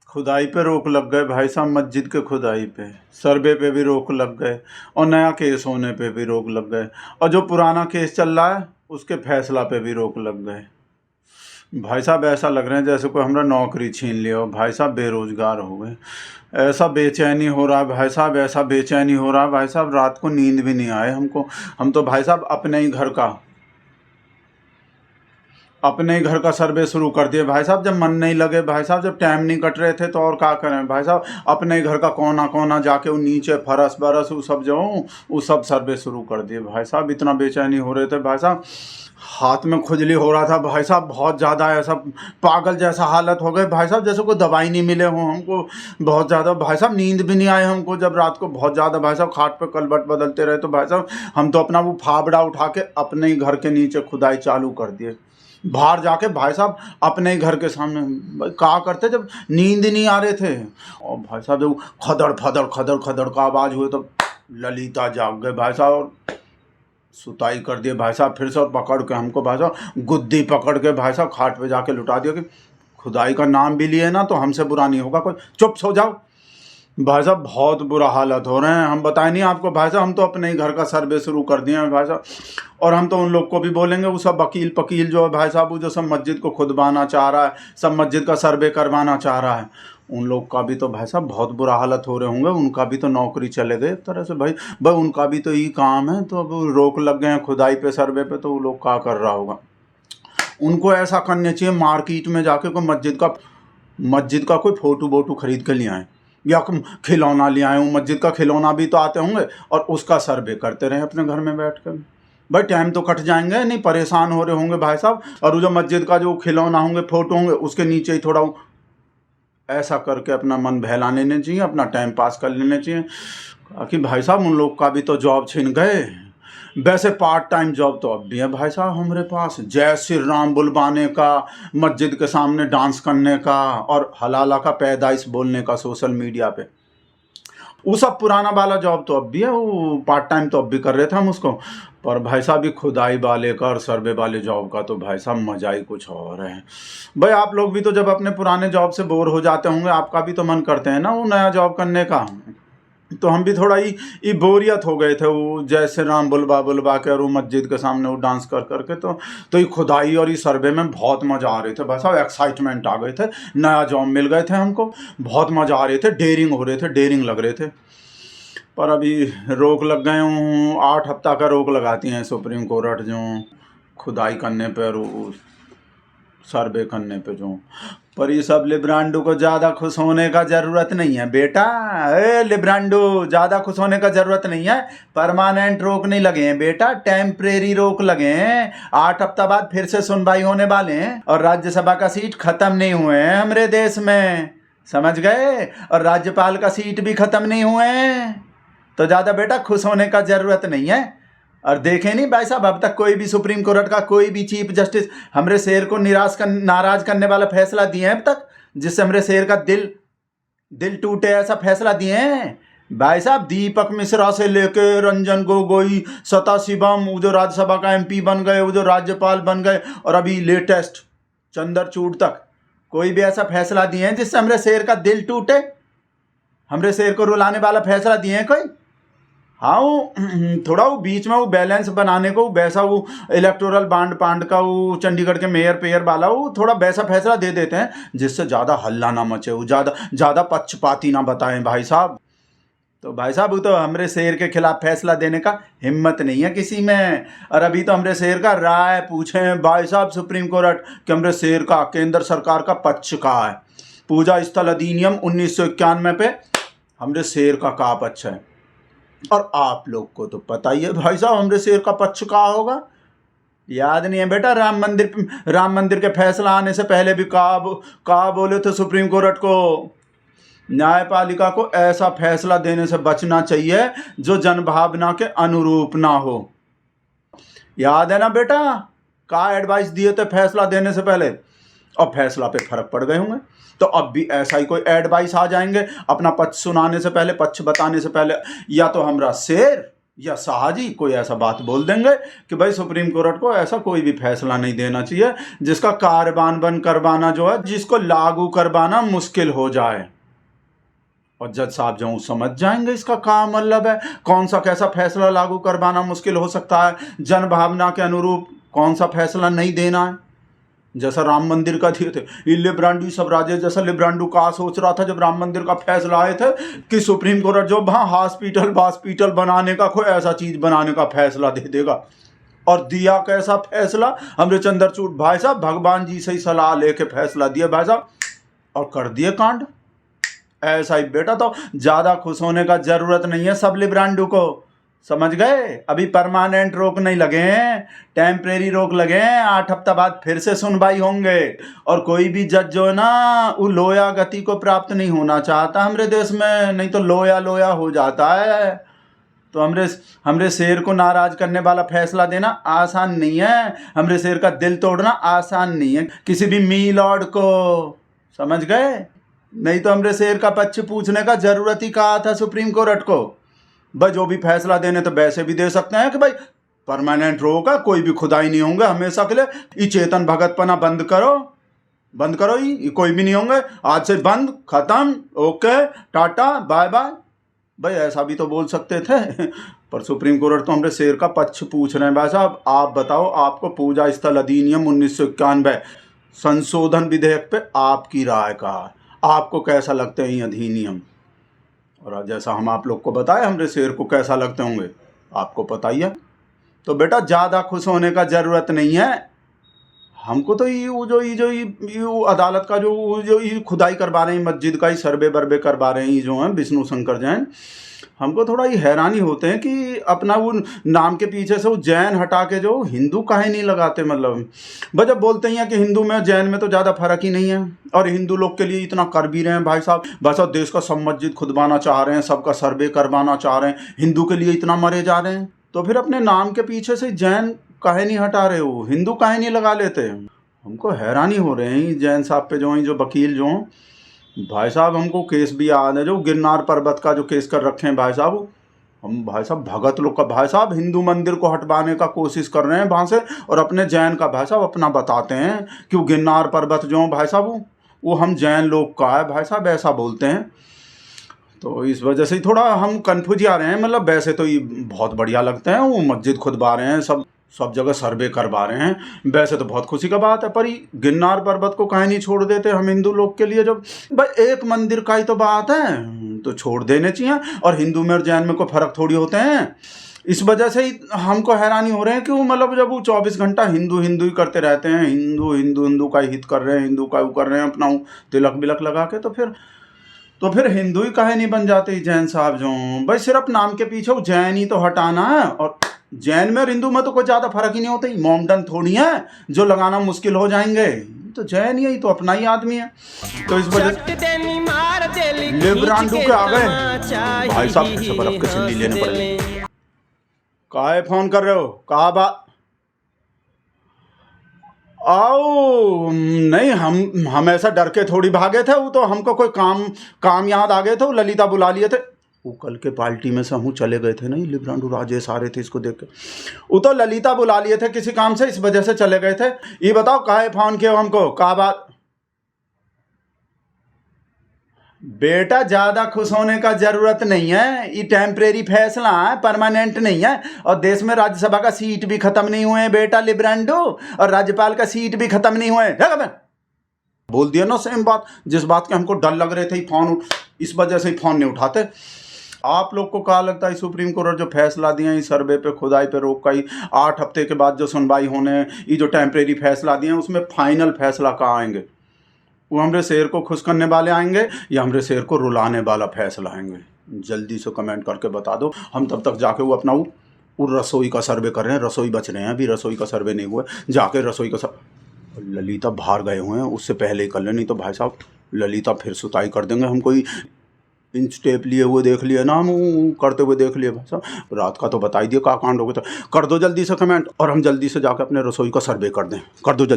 खुदाई पे रोक लग गए भाई साहब, मस्जिद के खुदाई पे, सर्वे पे भी रोक लग गए और नया केस होने पे भी रोक लग गए, और जो पुराना केस चल रहा है उसके फैसला पे भी रोक लग गए। भाई साहब ऐसा लग रहे हैं जैसे कोई हमारा नौकरी छीन लिया हो भाई साहब, बेरोजगार हो गए। ऐसा बेचैनी हो रहा है भाई साहब, ऐसा बेचैनी हो रहा है भाई साहब, रात को नींद भी नहीं आए हमको। हम तो भाई साहब अपने ही घर का सर्वे शुरू कर दिए भाई साहब। जब मन नहीं लगे भाई साहब, जब टाइम नहीं कट रहे थे तो और क्या करें भाई साहब, अपने ही घर का कोना कोना जाके वो नीचे फरस बरस वो सब जो वो सब सर्वे शुरू कर दिए भाई साहब। इतना बेचैनी हो रहे थे भाई साहब, हाथ में खुजली हो रहा था भाई साहब, बहुत ज़्यादा ऐसा पागल जैसा हालत हो गए भाई साहब, जैसे कोई दवाई नहीं मिले हो हमको। बहुत ज़्यादा भाई साहब नींद भी नहीं आए हमको, जब रात को बहुत ज़्यादा भाई साहब खाट पे कलबट बदलते रहे तो भाई साहब हम तो अपना वो फावड़ा उठा के अपने ही घर के नीचे खुदाई चालू कर दिए। बाहर जाके भाई साहब अपने ही घर के सामने क्या करते जब नींद नहीं आ रहे थे, और भाई साहब जब खदड़ खदड़ खदड़ खदड़ का आवाज़ हुए तो ललिता जाग गए भाई साहब और सुताई कर दिए भाई साहब। फिर से और पकड़ के हमको भाई साहब गुद्दी पकड़ के भाई साहब खाट पे जाके लुटा दिया कि खुदाई का नाम भी लिए ना तो हमसे बुरा नहीं होगा कोई, चुप सो जाओ। भाई साहब बहुत बुरा हालत हो रहे हैं, हम बताए नहीं आपको भाई साहब, हम तो अपने ही घर का सर्वे शुरू कर दिए हैं भाई साहब। और हम तो उन लोग को भी बोलेंगे, वो सब वकील पकील जो है भाई साहब, वो जो सब मस्जिद को खुदवाना चाह रहा है, सब मस्जिद का सर्वे करवाना चाह रहा है, उन लोग का भी तो भाई साहब बहुत बुरा हालत हो रहे होंगे, उनका भी तो नौकरी चले गए एक तरह से भाई उनका भी तो यही काम है। तो अब रोक लग गए हैं खुदाई पे सर्वे पे, तो वो लोग क्या कर रहा होगा। उनको ऐसा करना चाहिए मार्केट में जाके कोई मस्जिद का कोई फोटो वोटो खरीद के ले आए या खिलौना ले आए, वो मस्जिद का खिलौना भी तो आते होंगे और उसका सर्वे करते रहे अपने घर में बैठ कर। भाई टाइम तो कट जाएंगे, नहीं परेशान हो रहे होंगे भाई साहब। और वो जो मस्जिद का जो खिलौना होंगे फोटो होंगे उसके नीचे ही थोड़ा ऐसा करके अपना मन बहला लेने चाहिए, अपना टाइम पास कर लेने चाहिए कि भाई साहब उन लोग का भी तो जॉब छिन गए। वैसे पार्ट टाइम जॉब तो अब भी है भाई साहब हमारे पास, जय श्री राम बुलवाने का, मस्जिद के सामने डांस करने का और हलाला का पैदाइश बोलने का सोशल मीडिया पे, वो सब पुराना वाला जॉब तो अब भी है, वो पार्ट टाइम तो अब भी कर रहे थे हम उसको। पर भाई साहब ये खुदाई वाले का और सर्वे वाले जॉब का तो भाई साहब मजा ही कुछ और है। भाई आप लोग भी तो जब अपने पुराने जॉब से बोर हो जाते होंगे, आपका भी तो मन करते हैं ना वो नया जॉब करने का। तो हम भी थोड़ा ही बोरियत हो गए थे, वो जैसे राम बुलवा के और वो मस्जिद के सामने वो डांस कर करके, तो ये खुदाई और ये सर्वे में बहुत मज़ा आ रहे थे भाई साहब, एक्साइटमेंट आ गए थे, नया जॉब मिल गए थे हमको, बहुत मज़ा आ रहे थे, डेयरिंग हो रहे थे, डेयरिंग लग रहे थे। पर अभी रोक लग गए हूँ, 8 हफ्ता का रोक लगाती हैं सुप्रीम कोर्ट जो खुदाई करने पर, सर्वे करने पे जो। पर ये सब लिब्रांडो को ज़्यादा खुश होने का ज़रूरत नहीं है बेटा, लिब्रांडो ज़्यादा खुश होने का ज़रूरत नहीं है। परमानेंट रोक नहीं लगे हैं बेटा, टेम्परेरी रोक लगे हैं। 8 हफ्ता बाद फिर से सुनवाई होने वाले हैं और राज्यसभा का सीट खत्म नहीं हुए हैं हमारे देश में, समझ गए, और राज्यपाल का सीट भी खत्म नहीं हुए हैं। तो ज़्यादा बेटा खुश होने का ज़रूरत नहीं है। और देखें नहीं भाई साहब, अब तक कोई भी सुप्रीम कोर्ट का कोई भी चीफ जस्टिस हमरे शेर को नाराज करने वाला फैसला दिए हैं अब तक, जिससे हमरे शेर का दिल टूटे, ऐसा फैसला दिए हैं भाई साहब। दीपक मिश्रा से लेके रंजन गोगोई, सदाशिवम, वो जो राज्यसभा का MP बन गए, वो जो राज्यपाल बन गए, और अभी लेटेस्ट चंद्रचूड़ तक कोई भी ऐसा फैसला दिए हैं जिससे हमरे शेर का दिल टूटे, हमरे शेर को रुलाने वाला फैसला दिए हैं कोई। हाँ वो थोड़ा वो बीच में वो बैलेंस बनाने को, वैसा वो इलेक्टोरल बांड का वो चंडीगढ़ के मेयर वाला वो थोड़ा वैसा फैसला दे देते हैं जिससे ज़्यादा हल्ला ना मचे, वो ज़्यादा पक्षपाती ना बताएं भाई साहब। तो भाई साहब वो तो हमरे शेर के खिलाफ फैसला देने का हिम्मत नहीं है किसी में। और अभी तो हमरे शेर का राय पूछें भाई साहब सुप्रीम कोर्ट कि हमरे शेर का केंद्र सरकार का पक्ष का है। पूजा स्थल अधिनियम 1991 पे हमरे शेर का पक्ष है, और आप लोग को तो पता ही है भाई साहब हमरे शेर का पक्ष का होगा। याद नहीं है बेटा, राम मंदिर के फैसला आने से पहले भी कहा बोले थे सुप्रीम कोर्ट को, न्यायपालिका को ऐसा फैसला देने से बचना चाहिए जो जनभावना के अनुरूप ना हो। याद है ना बेटा, क्या एडवाइस दिए थे फैसला देने से पहले, और फैसला पे फर्क पड़ गए होंगे। तो अब भी ऐसा ही कोई एडवाइस आ जाएंगे अपना पक्ष सुनाने से पहले, पक्ष बताने से पहले, या तो हमरा शेर या शाह जी कोई ऐसा बात बोल देंगे कि भाई सुप्रीम कोर्ट को ऐसा कोई भी फैसला नहीं देना चाहिए जिसका कार्यान्वयन करवाना जो है, जिसको लागू करवाना मुश्किल हो जाए। और जज साहब जो समझ जाएंगे इसका क्या मतलब है, कौन सा कैसा फैसला लागू करवाना मुश्किल हो सकता है, जन भावना के अनुरूप कौन सा फैसला नहीं देना है। जैसा राम मंदिर का दिए थे, ये लिब्रांडू सब राजे जैसा लिब्रांडू का सोच रहा था जब राम मंदिर का फैसला आए थे कि सुप्रीम कोर्ट जो वहाँ हॉस्पिटल बनाने का कोई ऐसा चीज बनाने का फैसला दे देगा। और दिया कैसा फैसला, हमरे चंद्रचूड़ भाई साहब भगवान जी से ही सलाह लेके फैसला दिया भाई साहब, और कर दिए कांड। ऐसा ही बेटा, तो ज्यादा खुश होने का जरूरत नहीं है सब लिब्रांडू को, समझ गए। अभी परमानेंट रोक नहीं लगे हैं, टेम्परेरी रोक लगे हैं। 8 हफ्ता बाद फिर से सुनवाई होंगे। और कोई भी जज जो है ना वो लोया गति को प्राप्त नहीं होना चाहता हमारे देश में, नहीं तो लोया हो जाता है। तो हमरे शेर को नाराज करने वाला फैसला देना आसान नहीं है, हमरे शेर का दिल तोड़ना आसान नहीं है किसी भी मी लॉर्ड को, समझ गए। नहीं तो हमरे शेर का पक्ष पूछने का जरूरत ही कहा था सुप्रीम कोर्ट को। भाई जो भी फैसला देने तो वैसे भी दे सकते हैं कि भाई परमानेंट रोक है, कोई भी खुदाई नहीं होंगे हमेशा के लिए, ये चेतन भगतपना बंद करो, ये कोई भी नहीं होंगे, आज से बंद, खत्म, ओके, टाटा, बाय बाय। भाई ऐसा भी तो बोल सकते थे। पर सुप्रीम कोर्ट तो हमरे शेर का पक्ष पूछ रहे हैं। भाई साहब आप बताओ, आपको पूजा स्थल अधिनियम 1991 संशोधन विधेयक पे आपकी राय का, आपको कैसा लगते हैं ये अधिनियम? और जैसा हम आप लोग को बताए हमरे शेर को कैसा लगते होंगे आपको पता ही है। तो बेटा ज़्यादा खुश होने का ज़रूरत नहीं है। हमको तो ये अदालत का जो ये खुदाई करवा रहे हैं, मस्जिद का ही सर्वे वर्वे करवा रहे हैं जो हैं विष्णु शंकर जैन, हमको थोड़ा ये हैरानी होते हैं कि अपना वो नाम के पीछे से वो जैन हटा के जो हिंदू काहे नहीं लगाते। मतलब बस जब बोलते हैं कि हिंदू में जैन में तो ज़्यादा फर्क ही नहीं है, और हिंदू लोग के लिए इतना कर भी रहे हैं भाई साहब, बस अब देश का सब मस्जिद खुदवाना चाह रहे हैं, सबका सर्वे करवाना चाह रहे हैं, हिंदू के लिए इतना मरे जा रहे हैं, तो फिर अपने नाम के पीछे से जैन काहे नहीं हटा रहे हो, हिंदू काहे नहीं लगा लेते। हमको हैरानी हो रहे हैं जैन साहब पे जो वकील जो भाई साहब, हमको केस भी याद है जो गिरनार पर्वत का जो केस कर रखे हैं भाई साहब। हम भाई साहब भगत लोग का भाई साहब हिंदू मंदिर को हटवाने का कोशिश कर रहे हैं वहाँ से, और अपने जैन का भाई साहब अपना बताते हैं कि वो गिरनार पर्वत जो भाई साहब वो हम जैन लोग का है भाई साहब, ऐसा बोलते हैं। तो इस वजह से थोड़ा हम कन्फ्यूज आ रहे हैं। मतलब वैसे तो ये बहुत बढ़िया लगते हैं, वो मस्जिद खुदवा रहे हैं, सब जगह सर्वे करवा रहे हैं, वैसे तो बहुत खुशी का बात है। पर गिरनार पर्वत को काहे नहीं छोड़ देते हम हिंदू लोग के लिए? जब भाई एक मंदिर का ही तो बात है तो छोड़ देने चाहिए, और हिंदू में और जैन में कोई फर्क थोड़ी होते हैं। इस वजह से ही हमको हैरानी हो रहे हैं कि वो मतलब जब वो 24 घंटा हिंदू ही करते रहते हैं, हिंदू का हित कर रहे हैं, हिंदू का वो कर रहे हैं अपना तिलक बिलक लगा के, तो फिर हिंदू ही काहे नहीं बन जाते जैन साहब जो? भाई सिर्फ नाम के पीछे वो जैन ही तो हटाना है, और जैन में और हिंदू में तो कोई ज़्यादा फर्क ही नहीं होता। मोमडन थोड़ी है जो लगाना मुश्किल हो जाएंगे, तो जैन ही तो अपना ही आदमी है। तो इस वजह से लिब्रांडू के आ गए भाई साहब, फिर से बर्फ के सिल्ली लेने पड़े। काहे फोन कर रहे हो, कहा बात? आओ नहीं, हम ऐसा डर के थोड़ी भागे थे, वो तो हमको कोई काम याद आ गए थे, वो ललिता बुला लिए थे। वो कल के पार्टी में से हम चले गए थे ना, लिब्रांडू राजेश आ रहे थे इसको देख के, वो तो ललिता बुला लिए थे किसी काम से, इस वजह से चले गए थे। ये बताओ काहे फोन किया हमको, कहा बात? बेटा ज़्यादा खुश होने का ज़रूरत नहीं है, ये टेम्परेरी फैसला है, परमानेंट नहीं है। और देश में राज्यसभा का सीट भी खत्म नहीं हुए हैं बेटा लिब्रांडो, और राज्यपाल का सीट भी खत्म नहीं हुए हैं। बोल दिया ना सेम बात, जिस बात के हमको डर लग रहे थे फोन, इस वजह से ही फोन नहीं उठाते। आप लोग को क्या लगता है सुप्रीम कोर्ट जो फैसला दिया इस सर्वे पे खुदाई पे रोक का ही 8 हफ्ते के बाद जो सुनवाई होने, ये जो टेम्परेरी फैसला दिए उसमें फाइनल फैसला कहाँ आएंगे? वो हमरे शेर को खुश करने वाले आएंगे या हमरे शेर को रुलाने वाला फैसला आएंगे? जल्दी से कमेंट करके बता दो। हम तब तक जाके वो अपना वो रसोई का सर्वे कर रहे हैं, रसोई बच रहे हैं, अभी रसोई का सर्वे नहीं हुआ, जाके रसोई का ललिता बाहर गए हुए हैं, उससे पहले ही कर ले, नहीं तो भाई साहब ललिता फिर सुताई कर देंगे। हम कोई इंच टेप लिए हुए देख लिए ना, हम करते हुए देख लिए भाई साहब। रात का तो बता ही दिया का कांड हो गया, तो कर दो जल्दी से कमेंट, और हम जल्दी से जाकर अपने रसोई का सर्वे कर दें। कर दो जल्दी।